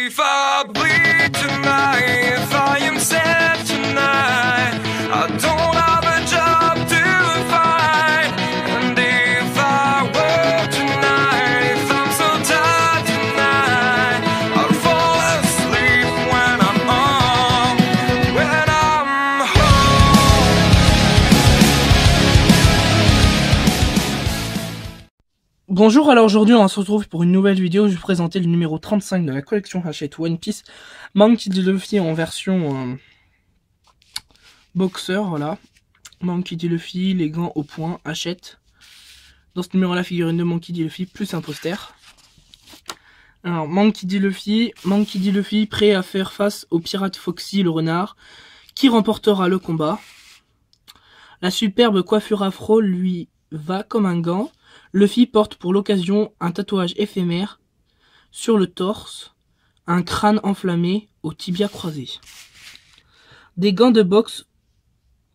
if I bleed tonight, if I am sad tonight, I don't have a job to find. And if I work tonight, if I'm so tired tonight, I'll fall asleep when I'm home, when I'm home. Bonjour, alors aujourd'hui on se retrouve pour une nouvelle vidéo. Je vais vous présenter le numéro 35 de la collection Hachette One Piece, Monkey D. Luffy en version boxeur, voilà. Monkey D. Luffy, les gants au point, Hachette. Dans ce numéro la figurine de Monkey D. Luffy plus un poster. Alors Monkey D. Luffy prêt à faire face au pirate Foxy le renard qui remportera le combat. La superbe coiffure afro lui va comme un gant. Luffy porte pour l'occasion un tatouage éphémère sur le torse, un crâne enflammé au tibia croisé. Des gants de boxe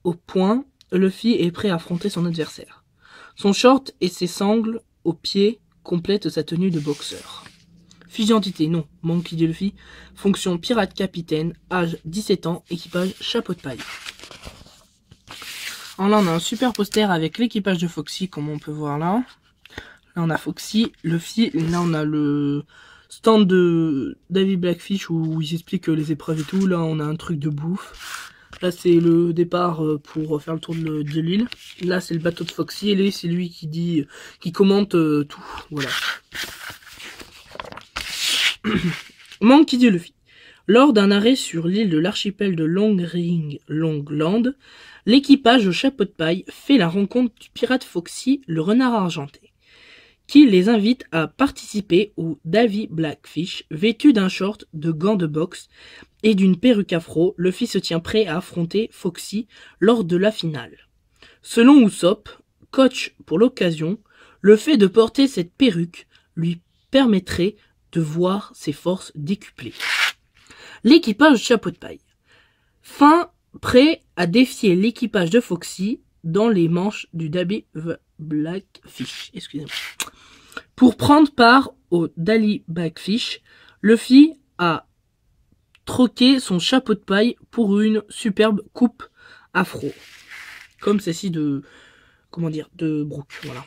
au poing, Luffy est prêt à affronter son adversaire. Son short et ses sangles aux pieds complètent sa tenue de boxeur. Fiche d'identité, non, Monkey D. Luffy, fonction pirate capitaine, âge 17 ans, équipage chapeau de paille. Alors là on a un super poster avec l'équipage de Foxy comme on peut voir là. Là on a Foxy, Luffy, là on a le stand de Davy Blackfish où ils expliquent les épreuves et tout. Là on a un truc de bouffe. Là c'est le départ pour faire le tour de l'île. Là c'est le bateau de Foxy et là c'est lui qui commente tout. Voilà. Monkey D. Luffy. Lors d'un arrêt sur l'île de l'archipel de Longland, l'équipage au chapeau de paille fait la rencontre du pirate Foxy, le renard argenté, qui les invite à participer au Davy Blackfish. Vêtu d'un short, de gants de boxe et d'une perruque afro, Luffy se tient prêt à affronter Foxy lors de la finale. Selon Usopp, coach pour l'occasion, le fait de porter cette perruque lui permettrait de voir ses forces décuplées. L'équipage chapeau de paille. Fin prêt à défier l'équipage de Foxy dans les manches du Davy Blackfish. Excusez-moi. Pour prendre part au Davy Blackfish, Luffy a troqué son chapeau de paille pour une superbe coupe afro. Comme celle-ci de Brooke, voilà.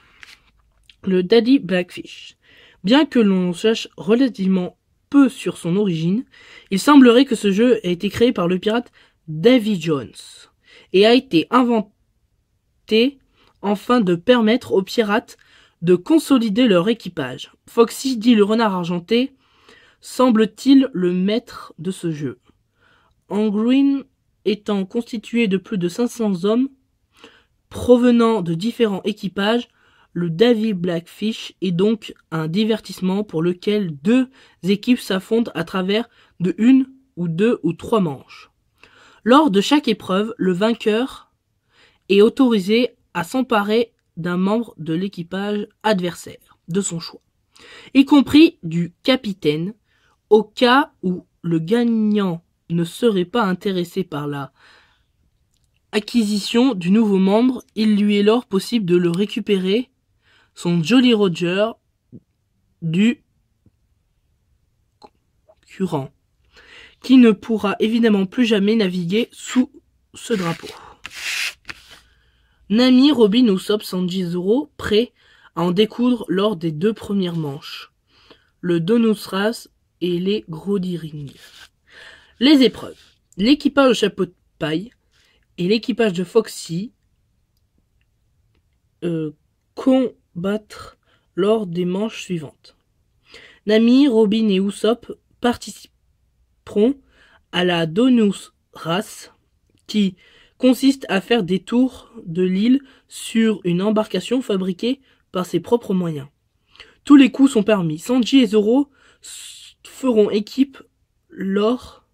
Le Davy Blackfish. Bien que l'on sache relativement peu sur son origine, il semblerait que ce jeu ait été créé par le pirate Davy Jones et a été inventé afin de permettre aux pirates de consolider leur équipage. Foxy dit le renard argenté semble-t-il le maître de ce jeu. Angreen étant constitué de plus de 500 hommes provenant de différents équipages, le Davy Blackfish est donc un divertissement pour lequel deux équipes s'affrontent à travers de une ou deux ou trois manches. Lors de chaque épreuve, le vainqueur est autorisé à s'emparer d'un membre de l'équipage adversaire de son choix, y compris du capitaine. Au cas où le gagnant ne serait pas intéressé par la acquisition du nouveau membre, il lui est alors possible de le récupérer, son Jolly Roger du concurrent, qui ne pourra évidemment plus jamais naviguer sous ce drapeau. Nami, Robin, Usopp, Sanji, Zoro, prêts à en découdre lors des deux premières manches. Le Donusras et les Grody-Ring. Les épreuves. L'équipage au chapeau de paille et l'équipage de Foxy combattre lors des manches suivantes. Nami, Robin et Usopp participeront à la Donus Race, qui consiste à faire des tours de l'île sur une embarcation fabriquée par ses propres moyens. Tous les coups sont permis. Sanji et Zoro feront équipe lors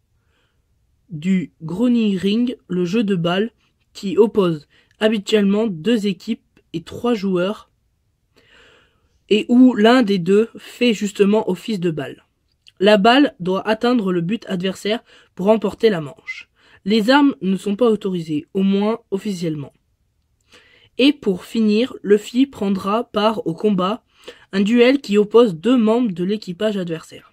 du Grony-Ring, le jeu de balle qui oppose habituellement deux équipes et trois joueurs, et où l'un des deux fait justement office de balle. La balle doit atteindre le but adversaire pour remporter la manche. Les armes ne sont pas autorisées, au moins officiellement. Et pour finir, Luffy prendra part au combat, un duel qui oppose deux membres de l'équipage adversaire.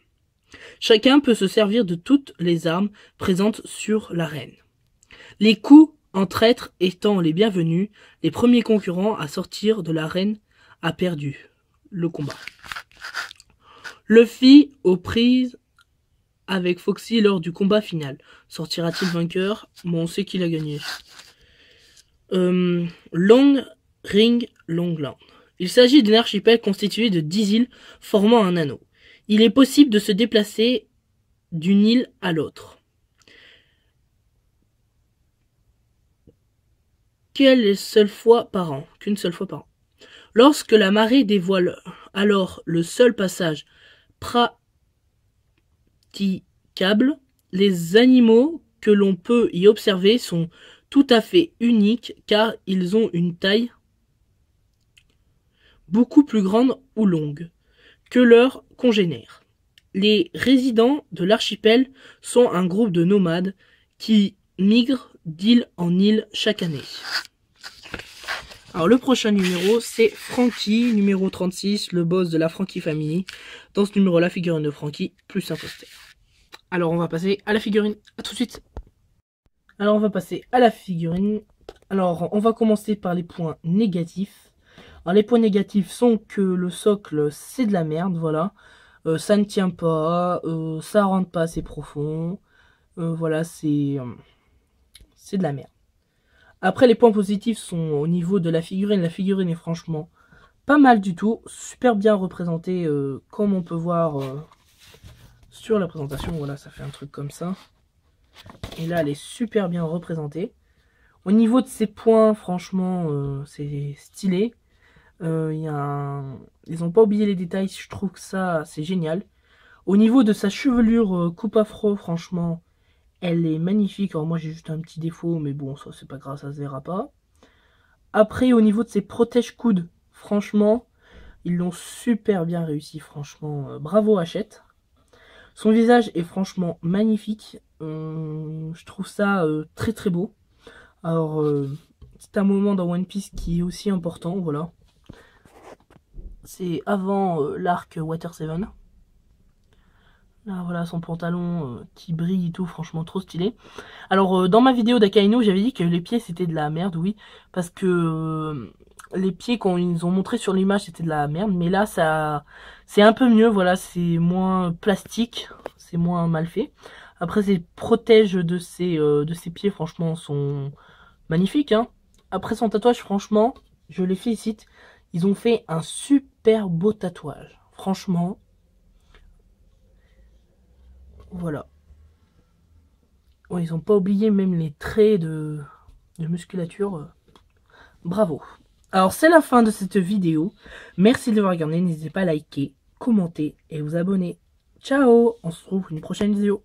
Chacun peut se servir de toutes les armes présentes sur l'arène. Les coups en traître étant les bienvenus, les premiers concurrents à sortir de l'arène a perdu le combat. Luffy aux prises avec Foxy lors du combat final. Sortira-t-il vainqueur? Bon, on sait qu'il a gagné. Long Ring Longland. Il s'agit d'un archipel constitué de 10 îles formant un anneau. Il est possible de se déplacer d'une île à l'autre. Qu'une seule fois par an. Lorsque la marée dévoile alors le seul passage praticable, les animaux que l'on peut y observer sont tout à fait uniques car ils ont une taille beaucoup plus grande ou longue que leurs congénères. Les résidents de l'archipel sont un groupe de nomades qui migrent d'île en île chaque année. Alors le prochain numéro, c'est Franky, numéro 36, le boss de la Franky Family. Dans ce numéro, la figurine de Franky, plus un poster. Alors on va passer à la figurine. À tout de suite. Alors on va passer à la figurine. Alors on va commencer par les points négatifs. Alors les points négatifs sont que le socle, c'est de la merde, voilà. Ça ne tient pas, ça rentre pas assez profond. Voilà, c'est de la merde. Après, les points positifs sont au niveau de la figurine. La figurine est franchement pas mal du tout. Super bien représentée, comme on peut voir sur la présentation. Voilà, ça fait un truc comme ça. Et là, elle est super bien représentée. Au niveau de ses points, franchement, c'est stylé. Ils n'ont pas oublié les détails. Je trouve que ça, c'est génial. Au niveau de sa chevelure coupe afro, franchement, elle est magnifique. Alors moi j'ai juste un petit défaut, mais bon, ça c'est pas grave, ça se verra pas. Après, au niveau de ses protège-coudes, franchement, ils l'ont super bien réussi. Franchement, bravo Hachette. Son visage est franchement magnifique. Je trouve ça très très beau. Alors, c'est un moment dans One Piece qui est aussi important, voilà. C'est avant l'arc Water 7. Là, voilà, son pantalon qui brille et tout, franchement trop stylé. Alors, dans ma vidéo d'Akainu, j'avais dit que les pieds c'était de la merde, oui. Parce que les pieds, quand ils ont montré sur l'image, c'était de la merde. Mais là, ça, c'est un peu mieux, voilà, c'est moins plastique, c'est moins mal fait. Après, ces protèges de ses pieds, franchement, sont magnifiques, hein. Après son tatouage, franchement, je les félicite. Ils ont fait un super beau tatouage. Franchement. Voilà. Ouais, ils n'ont pas oublié même les traits de musculature. Bravo. Alors, c'est la fin de cette vidéo. Merci de l'avoir regardé. N'hésitez pas à liker, commenter et vous abonner. Ciao. On se retrouve pour une prochaine vidéo.